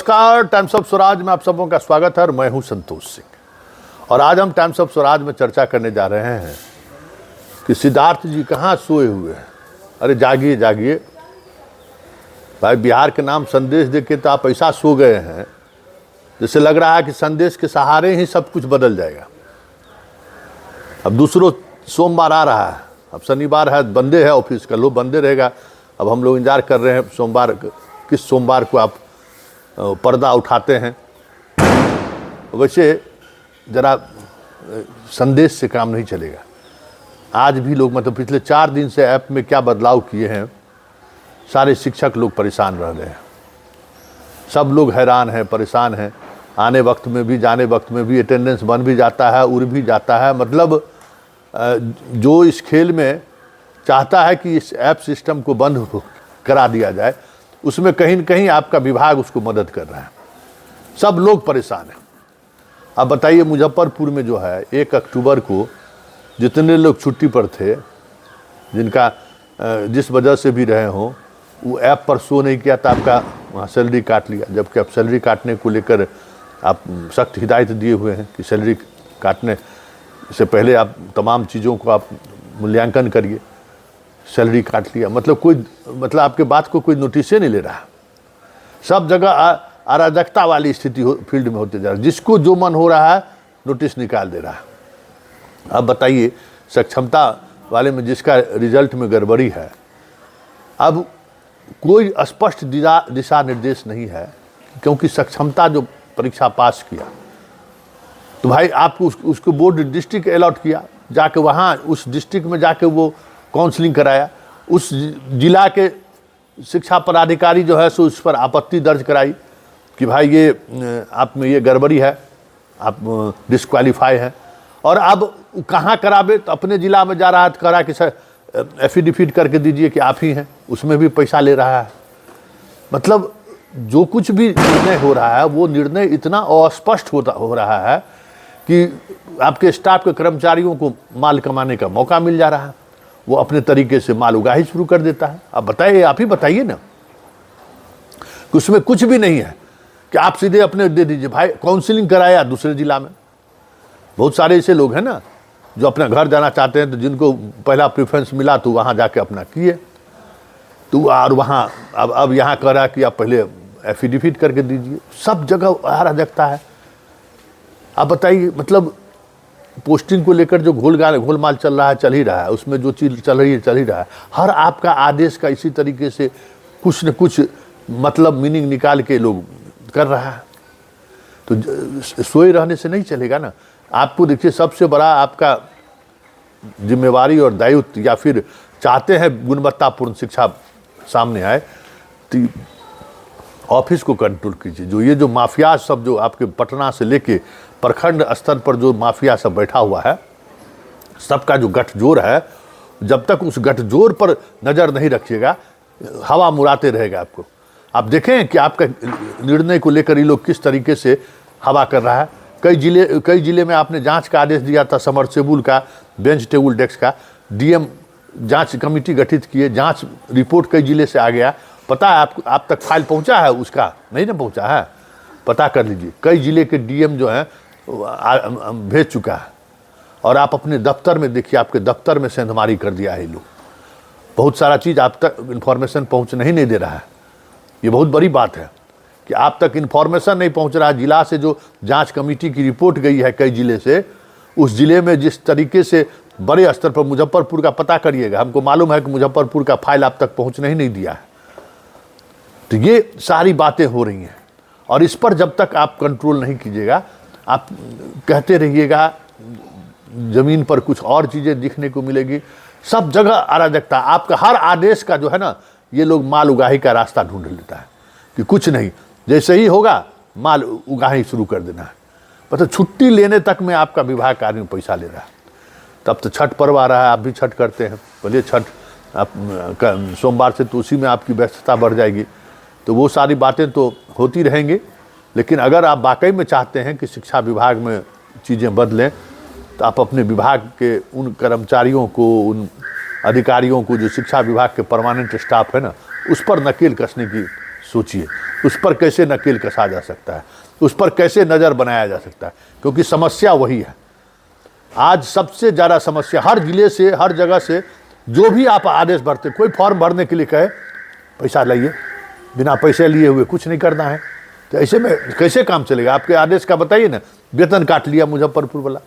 नमस्कार, times of Swaraj में आप सबों का स्वागत है और मैं हूं संतोष सिंह। और आज हम टाइम्स ऑफ स्वराज में चर्चा करने जा रहे हैं कि सिद्धार्थ जी कहाँ सोए हुए हैं। अरे जागिए जागिए भाई, बिहार के नाम संदेश देके तो आप ऐसा सो गए हैं जैसे लग रहा है कि संदेश के सहारे ही सब कुछ बदल जाएगा। अब दूसरों सोमवार आ रहा है, अब शनिवार है, बंदे है ऑफिस का, लोग बंदे रहेगा। अब हम लोग इंतजार कर रहे हैं सोमवार, किस सोमवार को आप पर्दा उठाते हैं। वैसे जरा संदेश से काम नहीं चलेगा। आज भी लोग मतलब पिछले 4 दिन से ऐप में क्या बदलाव किए हैं, सारे शिक्षक लोग परेशान रह रहे हैं। सब लोग हैरान हैं, परेशान हैं। आने वक्त में भी जाने वक्त में भी अटेंडेंस बन भी जाता है, उड़ भी जाता है। मतलब जो इस खेल में चाहता है कि इस ऐप सिस्टम को बंद करा दिया जाए, उसमें कहीं न कहीं आपका विभाग उसको मदद कर रहा है। सब लोग परेशान हैं। अब बताइए, मुजफ्फरपुर में जो है 1 अक्टूबर को जितने लोग छुट्टी पर थे, जिनका जिस वजह से भी रहे हों, वो ऐप पर शो नहीं किया था, आपका वहाँ सैलरी काट लिया। जबकि आप सैलरी काटने को लेकर आप सख्त हिदायत दिए हुए हैं कि सैलरी काटने से पहले आप तमाम चीज़ों को आप मूल्यांकन करिए। सैलरी काट लिया, मतलब आपके बात को कोई नोटिस नहीं ले रहा। सब जगह अराजकता वाली स्थिति फील्ड में होते जा रहा है। जिसको जो मन हो रहा है नोटिस निकाल दे रहा है। अब बताइए, सक्षमता वाले में जिसका रिजल्ट में गड़बड़ी है, अब कोई स्पष्ट दिशा निर्देश नहीं है, क्योंकि सक्षमता जो परीक्षा पास किया तो भाई आपको उसको बोर्ड डिस्ट्रिक्ट अलॉट किया, जाके वहाँ उस डिस्ट्रिक्ट में जाके वो काउंसलिंग कराया। उस जिला के शिक्षा पदाधिकारी जो है सो उस पर आपत्ति दर्ज कराई कि भाई ये आप में ये गड़बड़ी है, आप डिस्क्वालीफाई है। और अब कहाँ करावे, तो अपने ज़िला में जा रहा है तो करा कि सर एफिडेविट करके दीजिए कि आप ही हैं, उसमें भी पैसा ले रहा है। मतलब जो कुछ भी निर्णय हो रहा है वो निर्णय इतना अस्पष्ट हो रहा है कि आपके स्टाफ के कर्मचारियों को माल कमाने का मौका मिल जा रहा है। वो अपने तरीके से माल उगाही शुरू कर देता है। अब बताइए, आप ही बताइए ना कि उसमें कुछ भी नहीं है कि आप सीधे अपने दे दीजिए। भाई काउंसलिंग कराया दूसरे जिला में, बहुत सारे ऐसे लोग हैं ना जो अपना घर जाना चाहते हैं, तो जिनको पहला प्रेफरेंस मिला तो वहाँ जाके अपना किए। तो और वहाँ अब यहाँ कह रहा कि आप पहले एफिडेविट करके दीजिए। सब जगह अराजकता है। आप बताइए, मतलब पोस्टिंग को लेकर जो घोलमाल चल रहा है, चल ही रहा है। उसमें जो चीज़ चल रही है, चल ही रहा है। हर आपका आदेश का इसी तरीके से कुछ न कुछ मतलब मीनिंग निकाल के लोग कर रहा है। तो सोए रहने से नहीं चलेगा ना। आपको देखिए, सबसे बड़ा आपका जिम्मेवारी और दायित्व, या फिर चाहते हैं गुणवत्तापूर्ण शिक्षा सामने आए, तो ऑफिस को कंट्रोल कीजिए। जो माफिया सब जो आपके पटना से लेके प्रखंड स्तर पर जो माफिया सब बैठा हुआ है, सबका जो गठजोड़ है, जब तक उस गठजोड़ पर नज़र नहीं रखिएगा, हवा मुड़ाते रहेगा आपको। आप देखें कि आपका निर्णय को लेकर ये लोग किस तरीके से हवा कर रहा है। कई जिले में आपने जांच का आदेश दिया था, समरसेबुल का, बेंच टेबल डेस्क का। डीएम जांच कमेटी गठित किए, जांच रिपोर्ट कई जिले से आ गया। पता है आप तक फाइल पहुंचा है उसका? नहीं ना पहुंचा है, पता कर लीजिए। कई जिले के डीएम जो हैं भेज चुका है। और आप अपने दफ्तर में देखिए, आपके दफ्तर में सेंधमारी कर दिया है लोग। बहुत सारा चीज़ आप तक इन्फॉर्मेशन पहुँच नहीं दे रहा है। ये बहुत बड़ी बात है कि आप तक इन्फॉर्मेशन नहीं पहुँच रहा है। जिला से जो जांच कमेटी की रिपोर्ट गई है कई जिले से, उस जिले में जिस तरीके से बड़े स्तर पर, मुजफ्फरपुर का पता करिएगा, हमको मालूम है कि मुजफ्फरपुर का फाइल आप तक पहुँचने ही नहीं दिया है। तो ये सारी बातें हो रही हैं, और इस पर जब तक आप कंट्रोल नहीं कीजिएगा, आप कहते रहिएगा, ज़मीन पर कुछ और चीज़ें दिखने को मिलेगी। सब जगह अराजकता। आपका हर आदेश का जो है ना, ये लोग माल उगाही का रास्ता ढूंढ लेता है कि कुछ नहीं, जैसे ही होगा माल उगाही शुरू कर देना है। मतलब छुट्टी लेने तक में आपका विभाग का आदमी पैसा ले रहा है। तब तो छठ पर्व आ रहा है, आप भी छठ करते हैं। बोलिए छठ आप सोमवार से तो उसी में आपकी व्यस्तता बढ़ जाएगी। तो वो सारी बातें तो होती रहेंगी, लेकिन अगर आप वाकई में चाहते हैं कि शिक्षा विभाग में चीज़ें बदलें, तो आप अपने विभाग के उन कर्मचारियों को, उन अधिकारियों को जो शिक्षा विभाग के परमानेंट स्टाफ है ना, उस पर नकेल कसने की सोचिए। उस पर कैसे नकेल कसा जा सकता है, उस पर कैसे नज़र बनाया जा सकता है, क्योंकि समस्या वही है। आज सबसे ज़्यादा समस्या हर जिले से, हर जगह से जो भी आप आदेश भरते, कोई फॉर्म भरने के लिए कहे पैसा लाइए, बिना पैसे लिए हुए कुछ नहीं करना है, तो ऐसे में कैसे काम चलेगा? आपके आदेश का बताइए ना, वेतन काट लिया मुजफ्फरपुर वाला,